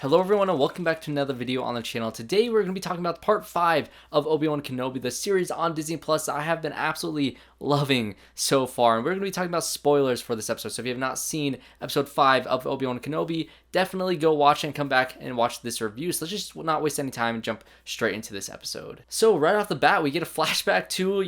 Hello everyone and welcome back to another video on the channel. Today we're going to be talking about part 5 of Obi-Wan Kenobi, the series on Disney Plus that I have been absolutely loving so far. And we're going to be talking about spoilers for this episode. So if you have not seen episode 5 of Obi-Wan Kenobi, definitely go watch and come back and watch this review. So let's just not waste any time and jump straight into this episode. So right off the bat, we get a flashback to,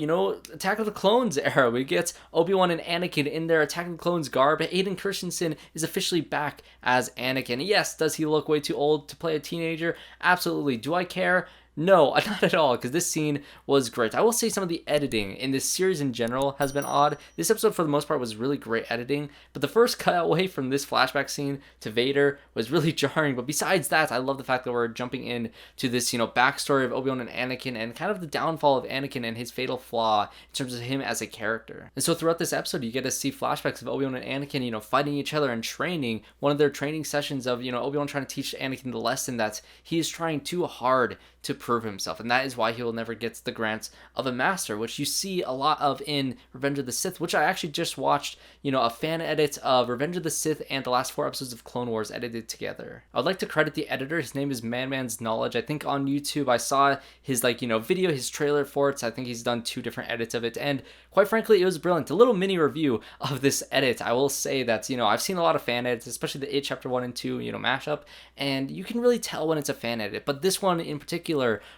Attack of the Clones era. We get Obi-Wan and Anakin in their Attack of the Clones garb. Hayden Christensen is officially back as Anakin. Yes, does he look way too old to play a teenager? Absolutely. Do I care? No, not at all, because this scene was great. I will say some of the editing in this series in general has been odd. This episode, for the most part, was really great editing, but the first cut away from this flashback scene to Vader was really jarring. But besides that, I love the fact that we're jumping in to this, backstory of Obi-Wan and Anakin and kind of the downfall of Anakin and his fatal flaw in terms of him as a character. And so throughout this episode, you get to see flashbacks of Obi-Wan and Anakin, fighting each other and training. One of their training sessions of, Obi-Wan trying to teach Anakin the lesson that he is trying too hard to prove himself, and that is why he will never get the grants of a master, which you see a lot of in Revenge of the Sith, which I actually just watched, a fan edit of Revenge of the Sith and the last 4 episodes of Clone Wars edited together. I would like to credit the editor. His name is Man's Knowledge. I think on YouTube I saw his video, his trailer for it. So I think he's done 2 different edits of it, and quite frankly, it was brilliant. A little mini review of this edit. I will say that, I've seen a lot of fan edits, especially the 8 Chapter 1 and 2, mashup, and you can really tell when it's a fan edit, but this one in particular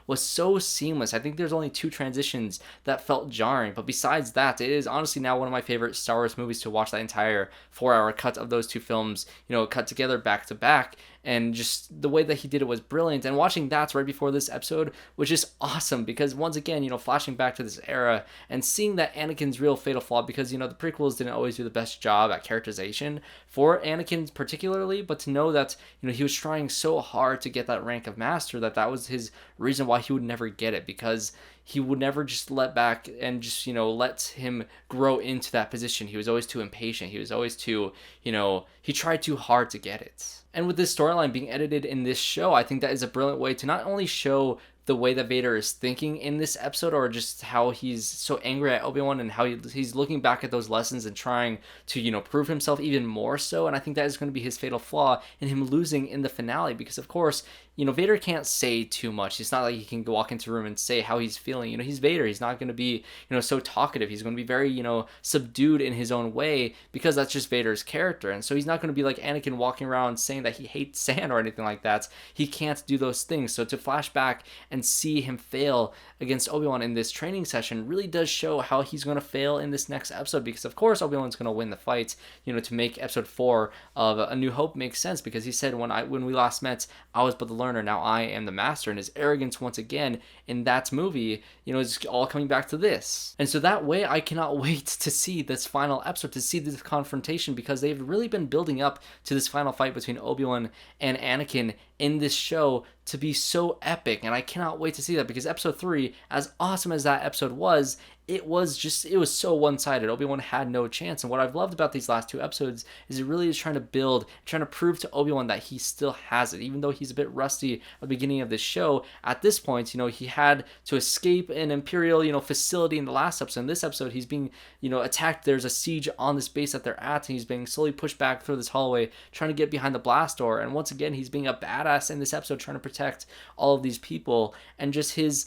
was so seamless. I think there's only 2 transitions that felt jarring, but besides that, it is honestly now one of my favorite Star Wars movies to watch. That entire 4-hour cut of those 2 films, cut together back to back, and just the way that he did it was brilliant. And watching that right before this episode was just awesome, because once again, flashing back to this era and seeing that Anakin's real fatal flaw, because the prequels didn't always do the best job at characterization for Anakin particularly, but to know that he was trying so hard to get that rank of master, that was his reason why he would never get it, because he would never just let back and just, let him grow into that position. He was always too impatient. He was always too, he tried too hard to get it. And with this storyline being edited in this show, I think that is a brilliant way to not only show the way that Vader is thinking in this episode, or just how he's so angry at Obi-Wan and how he's looking back at those lessons and trying to, prove himself even more so. And I think that is going to be his fatal flaw in him losing in the finale, because of course, Vader can't say too much. It's not like he can walk into a room and say how he's feeling. He's Vader. He's not going to be, so talkative. He's going to be very, subdued in his own way, because that's just Vader's character. And so he's not going to be like Anakin walking around saying that he hates sand or anything like that. He can't do those things. So to flash back and see him fail against Obi-Wan in this training session really does show how he's going to fail in this next episode, because of course Obi-Wan's going to win the fight, to make episode 4 of A New Hope make sense, because he said when we last met, I was but the learner, now I am the master. And his arrogance once again in that movie, is all coming back to this. And so that way, I cannot wait to see this final episode, to see this confrontation, because they've really been building up to this final fight between Obi-Wan and Anakin in this show to be so epic. And I cannot wait to see that, because episode 3, as awesome as that episode was, it was so one-sided. Obi-Wan had no chance. And what I've loved about these last 2 episodes is it really is trying to prove to Obi-Wan that he still has it, even though he's a bit rusty at the beginning of this show. At this point, he had to escape an Imperial, facility in the last episode. In this episode, he's being, attacked. There's a siege on this base that they're at, and he's being slowly pushed back through this hallway, trying to get behind the blast door. And once again, he's being a badass in this episode, trying to protect all of these people, and just his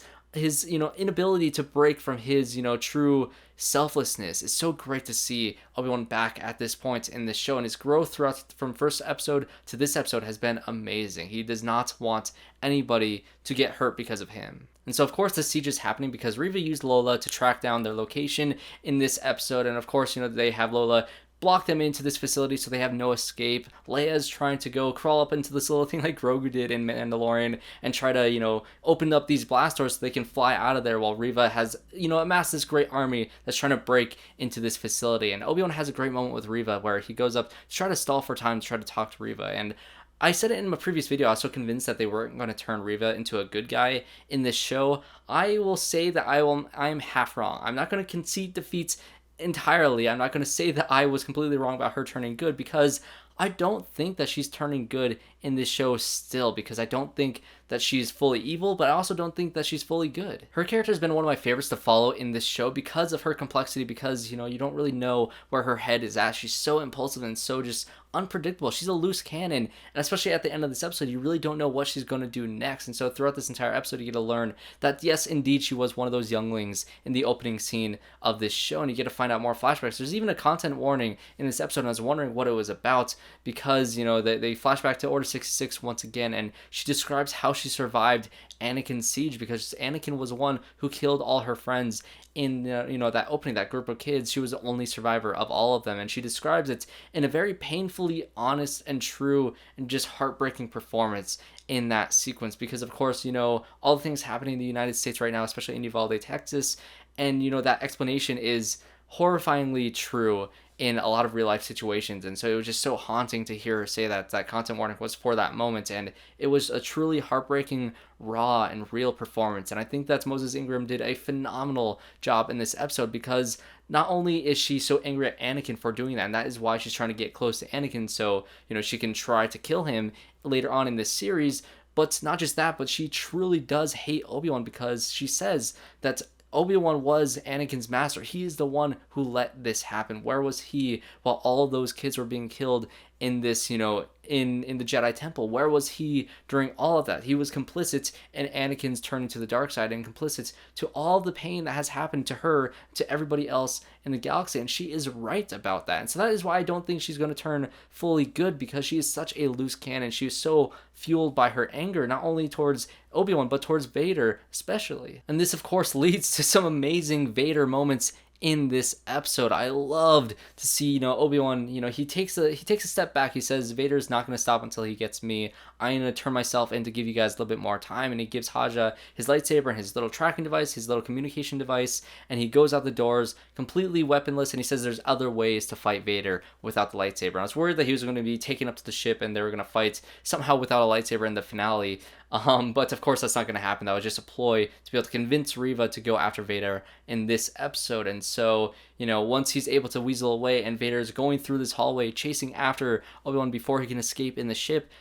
inability to break from his true selflessness. It's so great to see Obi-Wan back at this point in this show, and his growth throughout from first episode to this episode has been amazing. He does not want anybody to get hurt because of him. And so of course the siege is happening because Reva used Lola to track down their location in this episode, and of course they have Lola block them into this facility so they have no escape. Leia's trying to go crawl up into this little thing like Grogu did in Mandalorian and try to, open up these blast doors so they can fly out of there, while Reva has, amassed this great army that's trying to break into this facility. And Obi-Wan has a great moment with Reva where he goes up to try to stall for time to try to talk to Reva. And I said it in my previous video, I was so convinced that they weren't going to turn Reva into a good guy in this show. I will say that I'm half wrong. I'm not going to concede defeats entirely. I'm not going to say that I was completely wrong about her turning good, because I don't think that she's turning good in this show still, because I don't think that she's fully evil, but I also don't think that she's fully good. Her character has been one of my favorites to follow in this show because of her complexity, because, you know, you don't really know where her head is at. She's so impulsive and so just unpredictable. She's a loose cannon, and especially at the end of this episode, you really don't know what she's going to do next. And so throughout this entire episode, you get to learn that yes, indeed, she was one of those younglings in the opening scene of this show, and you get to find out more flashbacks. There's even a content warning in this episode, and I was wondering what it was about, because, you know, they flash back to Order 66 once again, and she describes how she survived Anakin's siege, because Anakin was one who killed all her friends in you know, that opening, that group of kids. She was the only survivor of all of them, and she describes it in a very painfully honest and true and just heartbreaking performance in that sequence, because of course, you know, all the things happening in the United States right now, especially in Uvalde, Texas, and you know, that explanation is horrifyingly true in a lot of real life situations. And so it was just so haunting to hear her say that that content warning was for that moment, and it was a truly heartbreaking, raw and real performance. And I think that Moses Ingram did a phenomenal job in this episode, because not only is she so angry at Anakin for doing that, and that is why she's trying to get close to Anakin so, you know, she can try to kill him later on in this series, but not just that, but she truly does hate Obi-Wan, because she says that Obi-Wan was Anakin's master. He is the one who let this happen. Where was he while all of those kids were being killed in this, you know, in the Jedi Temple? Where was he during all of that? He was complicit in Anakin's turning to the dark side, and complicit to all the pain that has happened to her, to everybody else in the galaxy, and she is right about that. And so that is why I don't think she's going to turn fully good, because she is such a loose cannon. She is so fueled by her anger, not only towards Obi-Wan, but towards Vader especially. And this, of course, leads to some amazing Vader moments in this episode. I loved to see, you know, Obi-Wan, you know, he takes a step back. He says, Vader's not going to stop until he gets me. I'm going to turn myself in to give you guys a little bit more time. And he gives HAJA his lightsaber and his little tracking device, his little communication device, and he goes out the doors completely weaponless, and he says there's other ways to fight Vader without the lightsaber. And I was worried that he was going to be taken up to the ship and they were going to fight somehow without a lightsaber in the finale. But of course that's not going to happen. That was just a ploy to be able to convince Reva to go after Vader in this episode. And so, you know, once he's able to weasel away and Vader is going through this hallway chasing after Obi-Wan before he can escape in the ship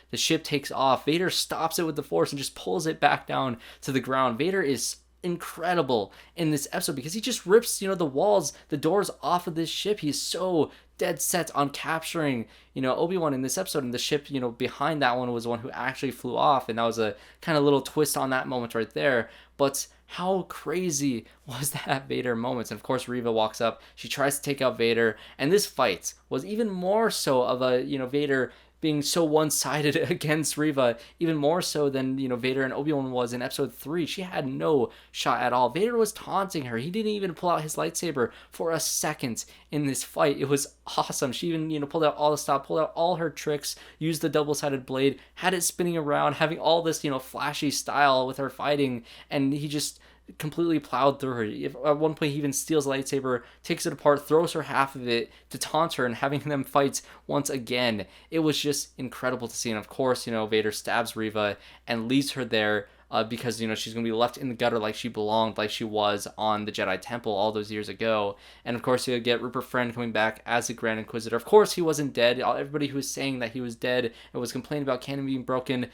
takes off. Vader stops it with the Force and just pulls it back down to the ground. Vader is incredible in this episode because he just rips, you know, the walls, the doors off of this ship. He's so dead set on capturing, you know, Obi-Wan in this episode, and the ship, you know, behind that one was the one who actually flew off, and that was a kind of little twist on that moment right there. But how crazy was that Vader moment? And of course Reva walks up, she tries to take out Vader, and this fight was even more so of a, you know, Vader being so one-sided against Reva, even more so than, you know, Vader and Obi-Wan was in episode 3. She had no shot at all. Vader was taunting her. He didn't even pull out his lightsaber for a second in this fight. It was awesome. She even, you know, pulled out all the stuff, pulled out all her tricks, used the double-sided blade, had it spinning around, having all this, you know, flashy style with her fighting, and he just completely plowed through her. At one point he even steals a lightsaber, takes it apart, throws her half of it to taunt her, and having them fight once again. It was just incredible to see. And of course, you know, Vader stabs Reva and leaves her there because, you know, she's going to be left in the gutter like she belonged, like she was on the Jedi Temple all those years ago. And of course you get Rupert Friend coming back as the Grand Inquisitor. Of course he wasn't dead. Everybody who was saying that he was dead and was complaining about canon being broken,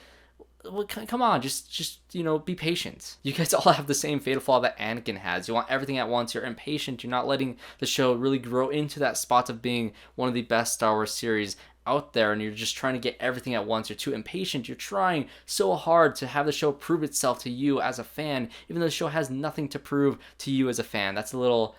well, come on, just you know, be patient. You guys all have the same fatal flaw that Anakin has. You want everything at once. You're impatient. You're not letting the show really grow into that spot of being one of the best Star Wars series out there, and you're just trying to get everything at once. You're too impatient. You're trying so hard to have the show prove itself to you as a fan, even though the show has nothing to prove to you as a fan. That's a little,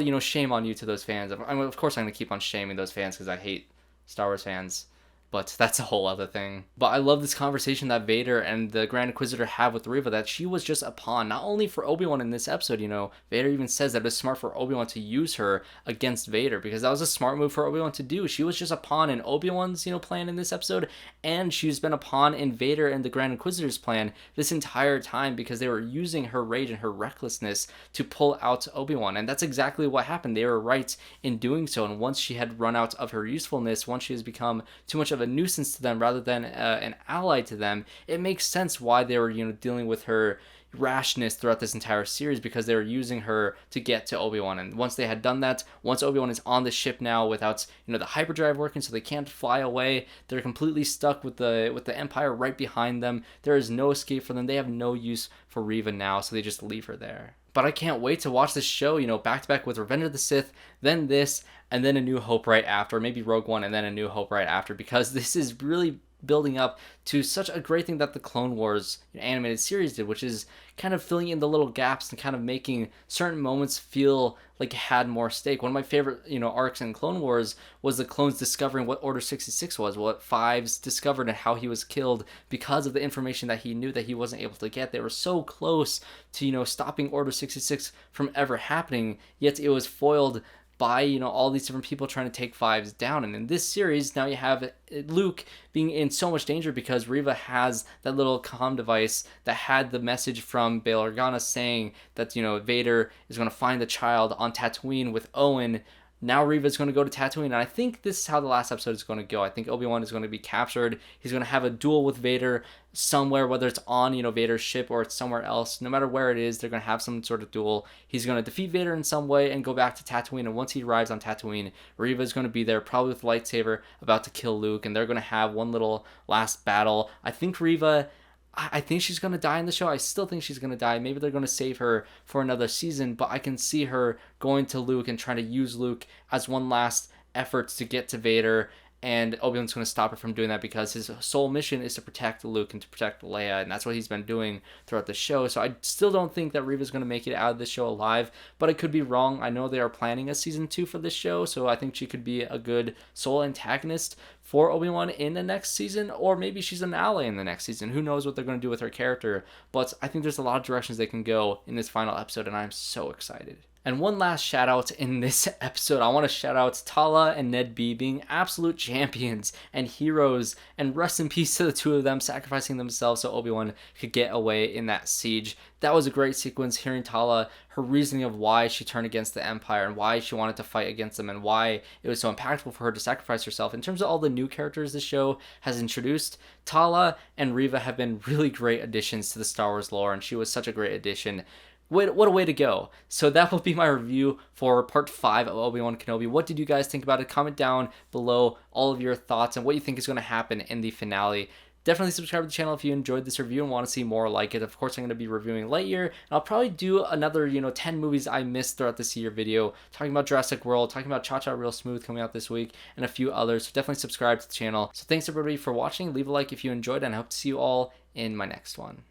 you know, shame on you to those fans. Of course I'm going to keep on shaming those fans because I hate Star Wars fans, but that's a whole other thing. But I love this conversation that Vader and the Grand Inquisitor have with Reva, that she was just a pawn, not only for Obi-Wan in this episode. You know, Vader even says that it was smart for Obi-Wan to use her against Vader, because that was a smart move for Obi-Wan to do. She was just a pawn in Obi-Wan's, you know, plan in this episode, and she's been a pawn in Vader and the Grand Inquisitor's plan this entire time, because they were using her rage and her recklessness to pull out Obi-Wan. And that's exactly what happened. They were right in doing so. And once she had run out of her usefulness, once she has become too much of a nuisance to them rather than an ally to them, it makes sense why they were, you know, dealing with her rashness throughout this entire series because they were using her to get to Obi-Wan. And once they had done that, once Obi-Wan is on the ship now without, the hyperdrive working, so they can't fly away, they're completely stuck with the Empire right behind them. There is no escape for them. They have no use for Reva now, so they just leave her there. But I can't wait to watch this show, back to back with Revenge of the Sith, then this, and then A New Hope right after, maybe Rogue One and then A New Hope right after, because this is really building up to such a great thing that the Clone Wars animated series did, which is kind of filling in the little gaps and kind of making certain moments feel like it had more stake. One of my favorite, arcs in Clone Wars was the clones discovering what Order 66 was, what Fives discovered and how he was killed because of the information that he knew that he wasn't able to get. They were so close to, stopping Order 66 from ever happening, yet it was foiled by, all these different people trying to take Fives down. And in this series, now you have Luke being in so much danger because Reva has that little comm device that had the message from Bail Organa saying that, Vader is going to find the child on Tatooine with Owen. Now Reva's going to go to Tatooine, and I think this is how the last episode is going to go. I think Obi-Wan is going to be captured. He's going to have a duel with Vader somewhere, whether it's on, Vader's ship or it's somewhere else. No matter where it is, they're going to have some sort of duel. He's going to defeat Vader in some way and go back to Tatooine, and once he arrives on Tatooine, Reva's going to be there, probably with a lightsaber, about to kill Luke, and they're going to have one little last battle. I think she's going to die in the show. I still think she's going to die. Maybe they're going to save her for another season, but I can see her going to Luke and trying to use Luke as one last effort to get to Vader, and Obi-Wan's going to stop her from doing that because his sole mission is to protect Luke and to protect Leia, and that's what he's been doing throughout the show. So I still don't think that Reva's going to make it out of this show alive, but I could be wrong. I know they are planning a season 2 for this show, so I think she could be a good sole antagonist for Obi-Wan in the next season, or maybe she's an ally in the next season. Who knows what they're going to do with her character, but I think there's a lot of directions they can go in this final episode, and I'm so excited. And one last shout out in this episode, I want to shout out Tala and Ned B being absolute champions and heroes, and rest in peace to the two of them sacrificing themselves so Obi-Wan could get away in that siege. That was a great sequence, hearing Tala, her reasoning of why she turned against the Empire and why she wanted to fight against them and why it was so impactful for her to sacrifice herself. In terms of all the new characters this show has introduced, Tala and Reva have been really great additions to the Star Wars lore, and she was such a great addition. What a way to go. So that will be my review for part 5 of Obi-Wan Kenobi. What did you guys think about it? Comment down below all of your thoughts and what you think is going to happen in the finale. Definitely subscribe to the channel if you enjoyed this review and want to see more like it. Of course, I'm going to be reviewing Lightyear, and I'll probably do another, 10 movies I missed throughout this year video, talking about Jurassic World, talking about Cha-Cha Real Smooth coming out this week, and a few others. So definitely subscribe to the channel. So thanks everybody for watching. Leave a like if you enjoyed, and I hope to see you all in my next one.